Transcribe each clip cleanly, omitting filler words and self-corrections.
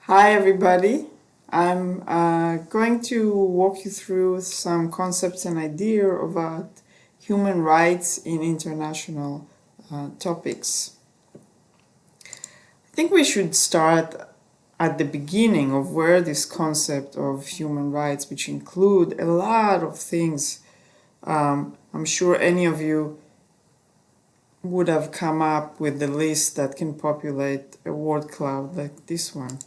Hi everybody, I'm going to walk you through some concepts and ideas about human rights in international topics. I think we should start at the beginning of where this concept of human rights, which include a lot of things, I'm sure any of you would have come up with the list that can populate a word cloud like this one.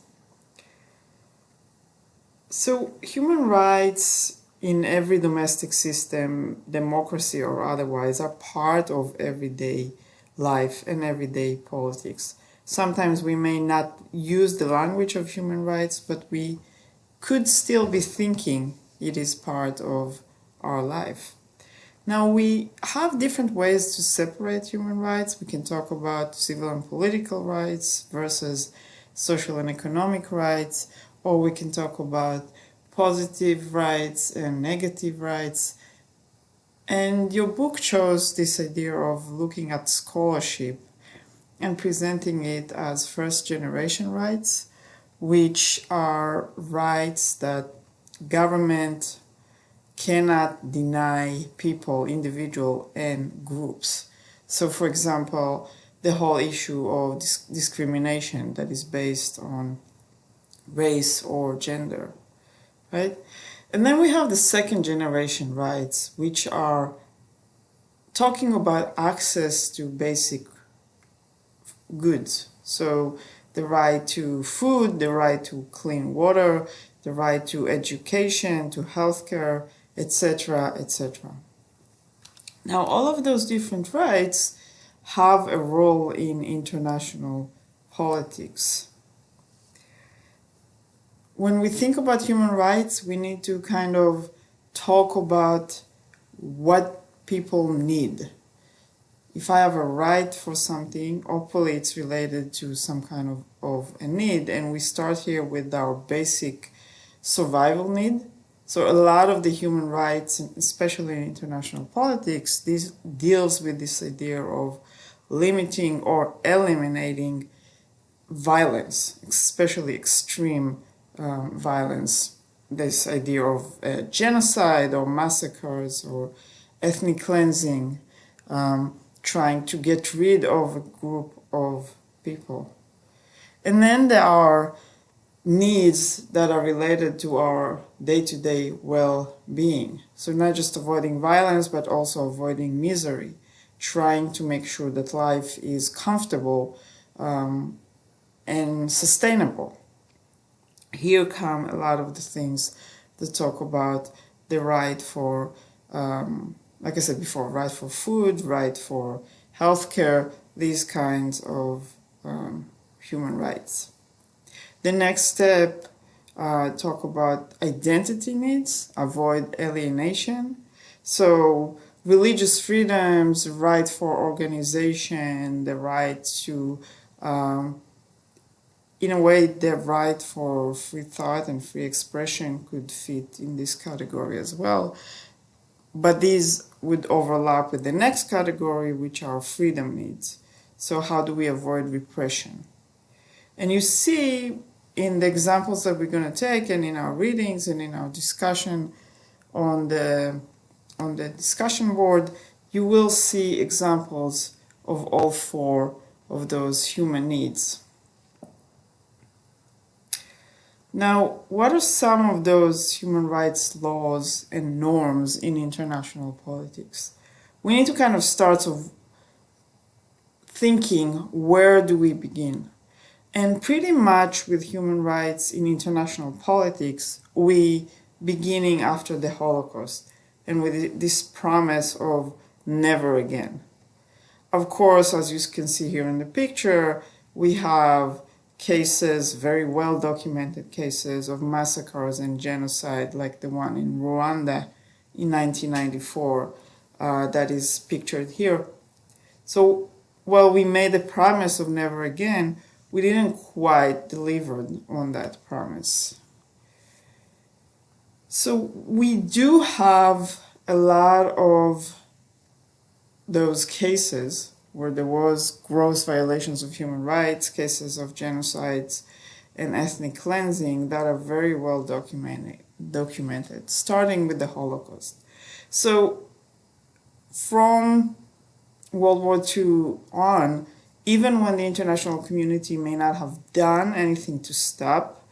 So, human rights in every domestic system, democracy or otherwise, are part of everyday life and everyday politics. Sometimes we may not use the language of human rights, but we could still be thinking it is part of our life. Now, we have different ways to separate human rights. We can talk about civil and political rights versus social and economic rights, or we can talk about positive rights and negative rights. And your book chose this idea of looking at scholarship and presenting it as first generation rights, which are rights that government cannot deny people, individual and groups. So for example, the whole issue of discrimination that is based on race or gender, right? And then we have the second generation rights, which are talking about access to basic goods. So the right to food, the right to clean water, the right to education, to healthcare, etc., etc. Now, all of those different rights have a role in international politics. When we think about human rights, we need to kind of talk about what people need. If I have a right for something, hopefully it's related to some kind of a need, and we start here with our basic survival need. So a lot of the human rights, especially in international politics, this deals with this idea of limiting or eliminating violence, especially extreme violence. This idea of genocide or massacres or ethnic cleansing, trying to get rid of a group of people. And then there are needs that are related to our day-to-day well-being. So not just avoiding violence, but also avoiding misery, trying to make sure that life is comfortable and sustainable. Here come a lot of the things that talk about the right for, like I said before, right for food, right for healthcare, these kinds of human rights. The next step, talk about identity needs, avoid alienation. So religious freedoms, right for organization, the right to, in a way, the right for free thought and free expression could fit in this category as well. But these would overlap with the next category, which are freedom needs. So how do we avoid repression? And you see in the examples that we're going to take and in our readings and in our discussion on the discussion board, you will see examples of all four of those human needs. Now, what are some of those human rights laws and norms in international politics? We need to kind of start thinking, where do we begin? And pretty much with human rights in international politics, we beginning after the Holocaust and with this promise of never again. Of course, as you can see here in the picture, we have cases, very well documented cases of massacres and genocide, like the one in Rwanda in 1994, that is pictured here. So while we made the promise of never again, we didn't quite deliver on that promise. So we do have a lot of those cases where there was gross violations of human rights, cases of genocides, and ethnic cleansing that are very well documented, starting with the Holocaust. So from World War II on, even when the international community may not have done anything to stop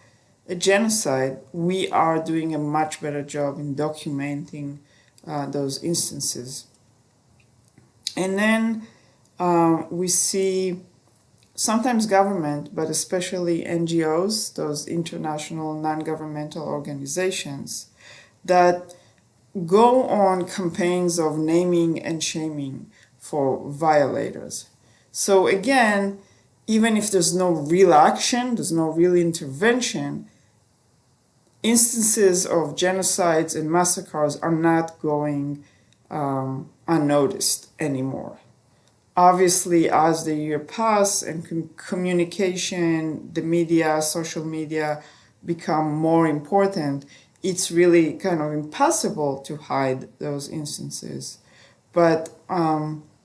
a genocide, we are doing a much better job in documenting those instances. And then we see sometimes government, but especially NGOs, those international non-governmental organizations, that go on campaigns of naming and shaming for violators. So again, even if there's no real action, there's no real intervention, instances of genocides and massacres are not going unnoticed anymore. Obviously, as the year passes and communication, the media, social media become more important, it's really kind of impossible to hide those instances. But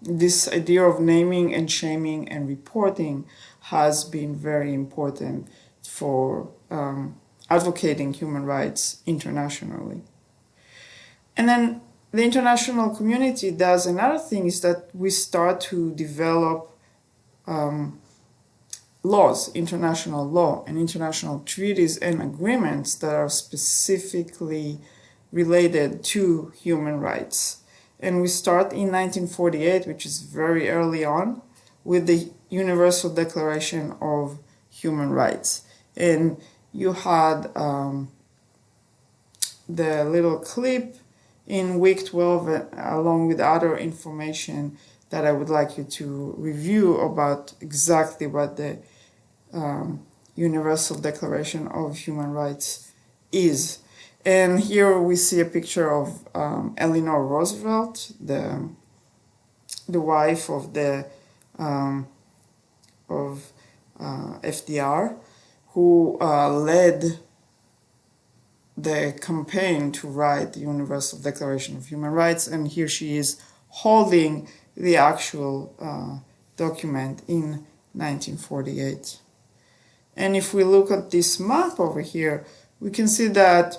this idea of naming and shaming and reporting has been very important for advocating human rights internationally. And then the international community does another thing, is that we start to develop laws, international law and international treaties and agreements that are specifically related to human rights. And we start in 1948, which is very early on, with the Universal Declaration of Human Rights. And you had the little clip in week 12, along with other information that I would like you to review about exactly what the Universal Declaration of Human Rights is. And here we see a picture of Eleanor Roosevelt, the wife of FDR, who led the campaign to write the Universal Declaration of Human Rights, and here she is holding the actual document in 1948. And if we look at this map over here, we can see that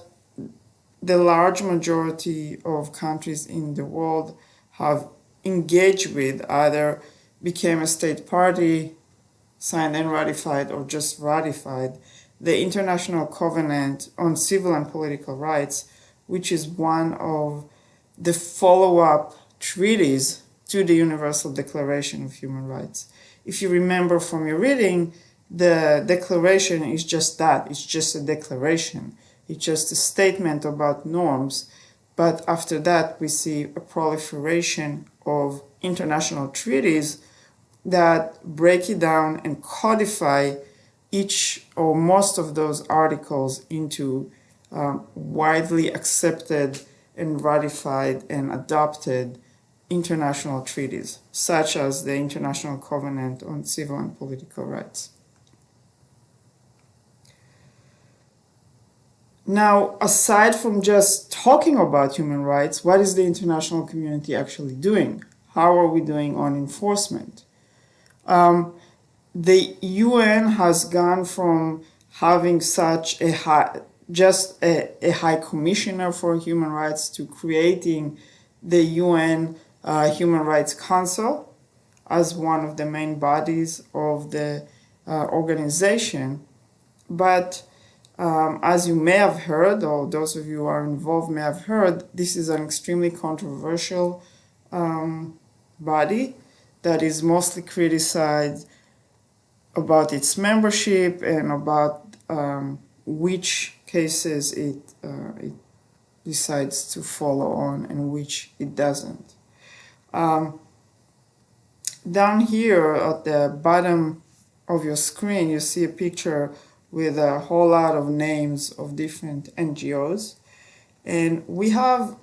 the large majority of countries in the world have engaged with, either became a state party, signed and ratified, or just ratified the International Covenant on Civil and Political Rights, which is one of the follow-up treaties to the Universal Declaration of Human Rights. If you remember from your reading, the declaration is just that. It's just a declaration. It's just a statement about norms. But after that, we see a proliferation of international treaties that break it down and codify each or most of those articles into widely accepted and ratified and adopted international treaties, such as the International Covenant on Civil and Political Rights. Now, aside from just talking about human rights, what is the international community actually doing? How are we doing on enforcement? The UN has gone from having such a high commissioner for human rights to creating the UN Human Rights Council as one of the main bodies of the organization. But as you may have heard, or those of you who are involved may have heard, this is an extremely controversial body that is mostly criticized about its membership and about which cases it decides to follow on and which it doesn't. Down here at the bottom of your screen, you see a picture with a whole lot of names of different NGOs. And we have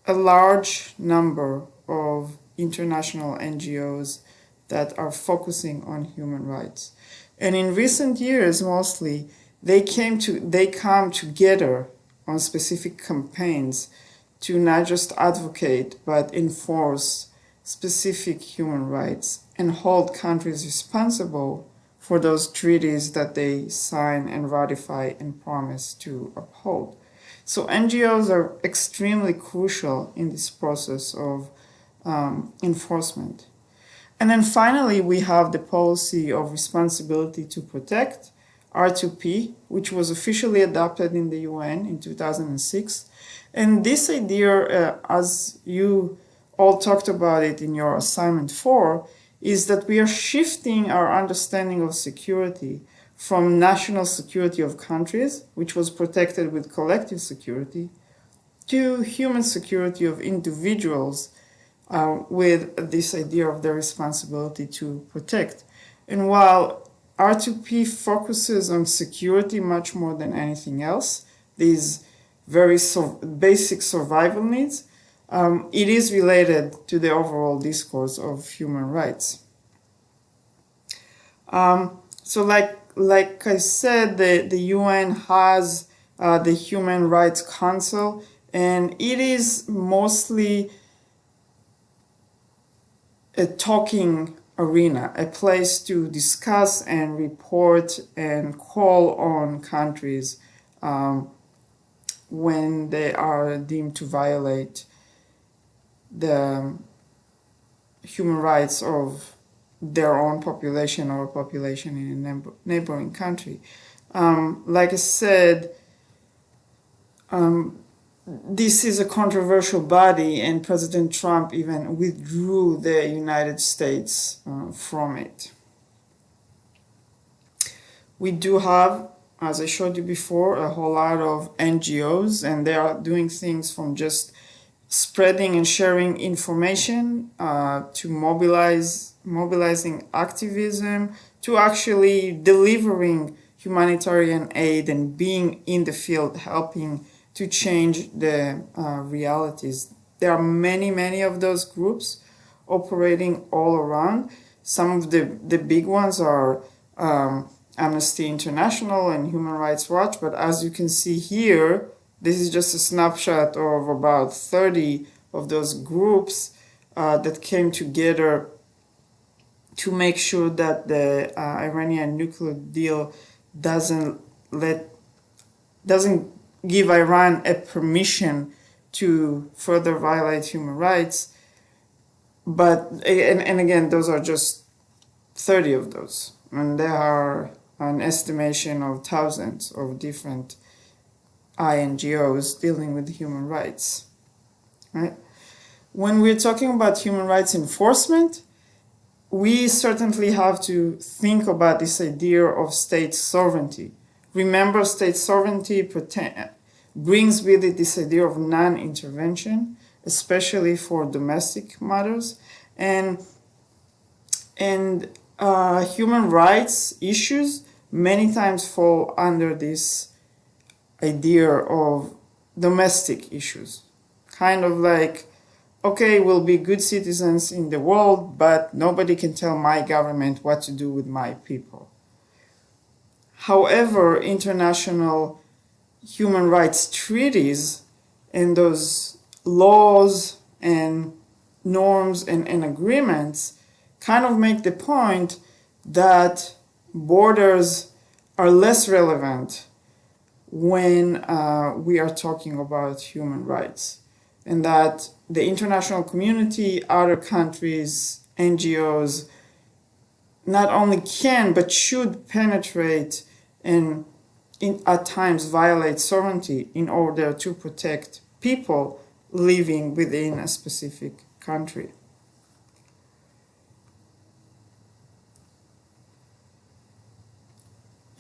a large number of international NGOs that are focusing on human rights. And in recent years, mostly, they come together on specific campaigns to not just advocate, but enforce specific human rights and hold countries responsible for those treaties that they sign and ratify and promise to uphold. So NGOs are extremely crucial in this process of enforcement. And then finally, we have the policy of responsibility to protect, R2P, which was officially adopted in the UN in 2006. And this idea, as you all talked about it in your assignment 4, is that we are shifting our understanding of security from national security of countries, which was protected with collective security, to human security of individuals, with this idea of their responsibility to protect. And while R2P focuses on security much more than anything else, these very basic survival needs, it is related to the overall discourse of human rights. So like I said, the UN has the Human Rights Council, and it is mostly a talking arena, a place to discuss and report and call on countries when they are deemed to violate the human rights of their own population or population in a neighboring country. Like I said, this is a controversial body, and President Trump even withdrew the United States from it. We do have, as I showed you before, a whole lot of NGOs, and they are doing things from just spreading and sharing information to mobilizing activism, to actually delivering humanitarian aid and being in the field, helping to change the realities. There are many of those groups operating all around. Some of the big ones are Amnesty International and Human Rights Watch, but as you can see here, this is just a snapshot of about 30 of those groups that came together to make sure that the Iranian nuclear deal doesn't give Iran a permission to further violate human rights. But, and again, those are just 30 of those. And there are an estimation of thousands of different INGOs dealing with human rights, right? When we're talking about human rights enforcement, we certainly have to think about this idea of state sovereignty. Remember, state sovereignty brings with it this idea of non-intervention, especially for domestic matters, and human rights issues many times fall under this idea of domestic issues. Kind of like, okay, we'll be good citizens in the world, but nobody can tell my government what to do with my people. However, international human rights treaties and those laws and norms and agreements kind of make the point that borders are less relevant when we are talking about human rights, and that the international community, other countries, NGOs, not only can but should penetrate and at times violate sovereignty in order to protect people living within a specific country.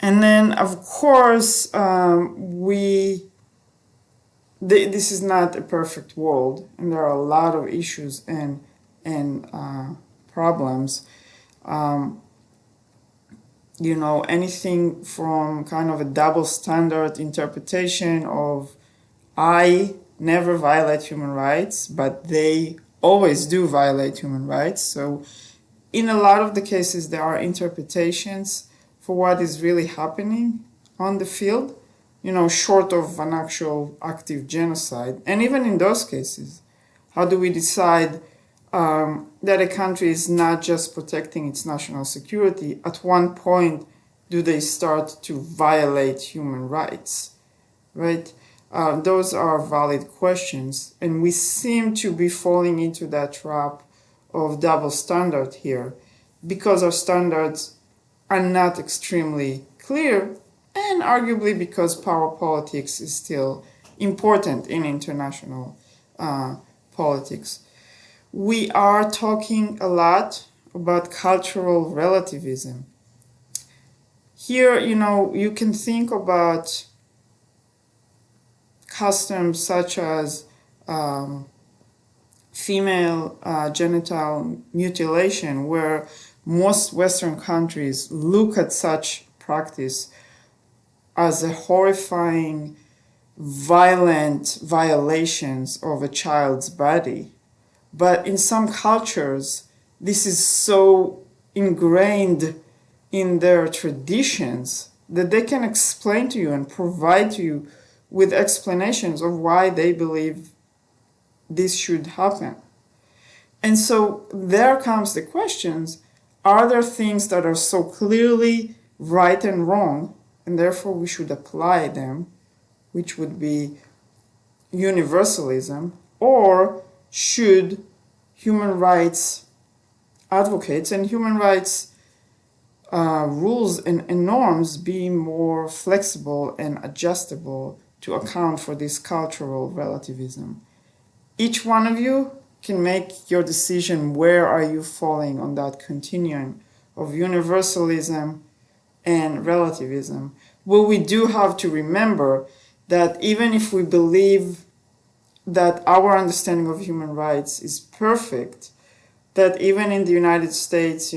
And then, of course, this is not a perfect world, and there are a lot of issues and problems. You know, anything from kind of a double standard interpretation of I never violate human rights, but they always do violate human rights. So in a lot of the cases, there are interpretations for what is really happening on the field, you know, short of an actual active genocide. And even in those cases, how do we decide that a country is not just protecting its national security. At one point, do they start to violate human rights, right? Those are valid questions, and we seem to be falling into that trap of double standard here because our standards are not extremely clear, and arguably because power politics is still important in international politics. We are talking a lot about cultural relativism. Here, you can think about customs such as female genital mutilation, where most Western countries look at such practice as a horrifying, violent violations of a child's body. But in some cultures, this is so ingrained in their traditions that they can explain to you and provide to you with explanations of why they believe this should happen. And so there comes the questions, are there things that are so clearly right and wrong, and therefore we should apply them, which would be universalism, or should human rights advocates and human rights rules and norms be more flexible and adjustable to account for this cultural relativism? Each one of you can make your decision where are you falling on that continuum of universalism and relativism. Well, we do have to remember that even if we believe that our understanding of human rights is perfect, that even in the United States,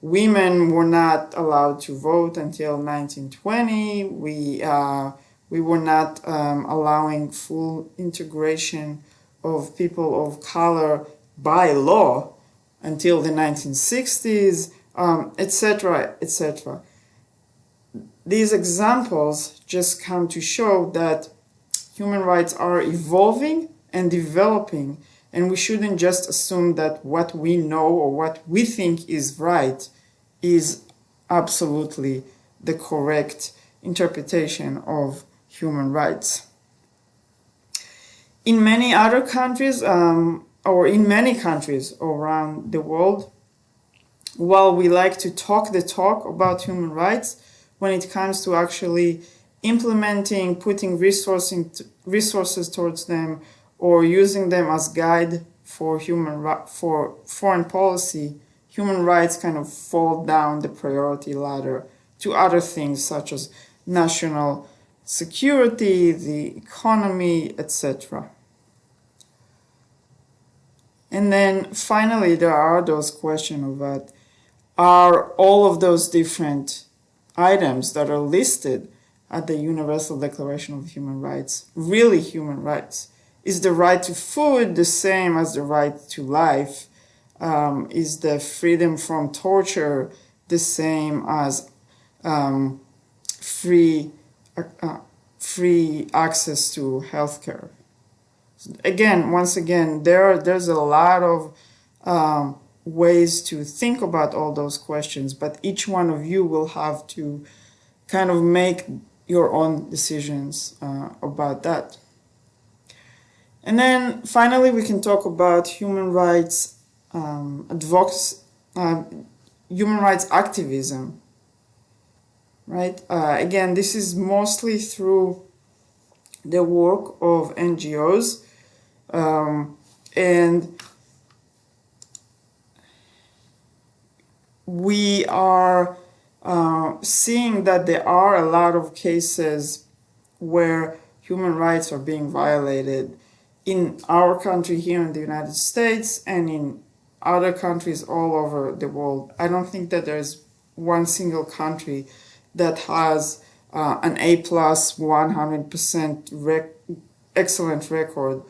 women were not allowed to vote until 1920. We were not allowing full integration of people of color by law until the 1960s, etc., etc. These examples just come to show that human rights are evolving and developing, and we shouldn't just assume that what we know or what we think is right is absolutely the correct interpretation of human rights. In many other countries, or in many countries around the world, while we like to talk the talk about human rights, when it comes to actually implementing, putting resources towards them, or using them as guide for for foreign policy, human rights kind of fall down the priority ladder to other things such as national security, the economy, etc. And then finally, there are those questions about, are all of those different items that are listed at the Universal Declaration of Human Rights really human rights? Is the right to food the same as the right to life? Is the freedom from torture the same as free access to healthcare? Once again, there's a lot of ways to think about all those questions, but each one of you will have to kind of make your own decisions about that. And then finally, we can talk about human rights advocacy, human rights activism, right? Again, this is mostly through the work of NGOs, and we are seeing that there are a lot of cases where human rights are being violated in our country here in the United States and in other countries all over the world. I don't think that there's one single country that has an A+ 100% excellent record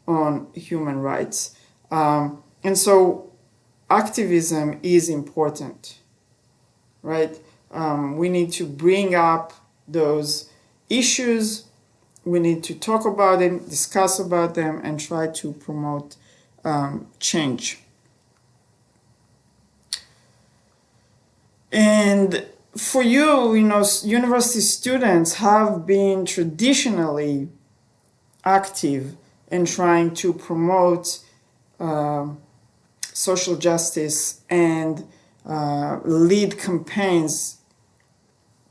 on human rights. And so activism is important, right? We need to bring up those issues. We need to talk about them, discuss about them, and try to promote change. And for you, university students have been traditionally active in trying to promote social justice and lead campaigns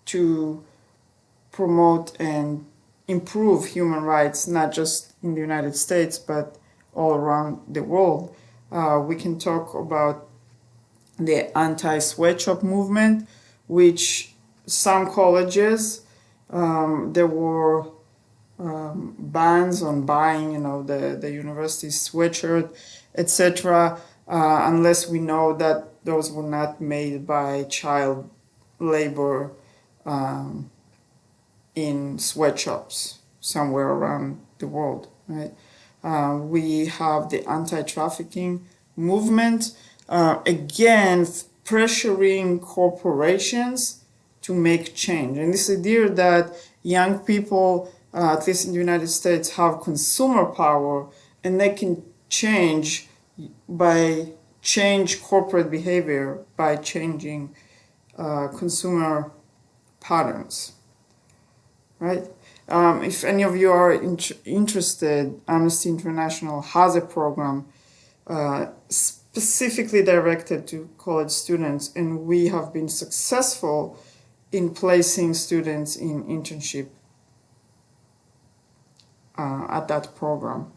to promote and improve human rights, not just in the United States, but all around the world. We can talk about the anti-sweatshop movement, which some colleges, there were bans on buying, the university sweatshirt, etc., unless we know that those were not made by child labor in sweatshops somewhere around the world, right? We have the anti-trafficking movement, again, pressuring corporations to make change. And this idea that young people, at least in the United States, have consumer power and they can change corporate behavior by changing consumer patterns, right? If any of you are interested, Amnesty International has a program specifically directed to college students, and we have been successful in placing students in internship at that program.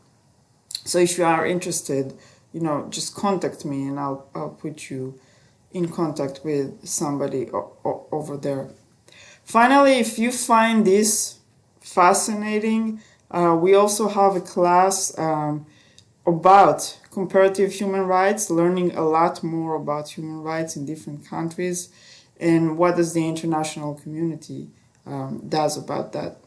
So if you are interested, just contact me and I'll put you in contact with somebody over there. Finally, if you find this fascinating, we also have a class about comparative human rights, learning a lot more about human rights in different countries and what does the international community does about that.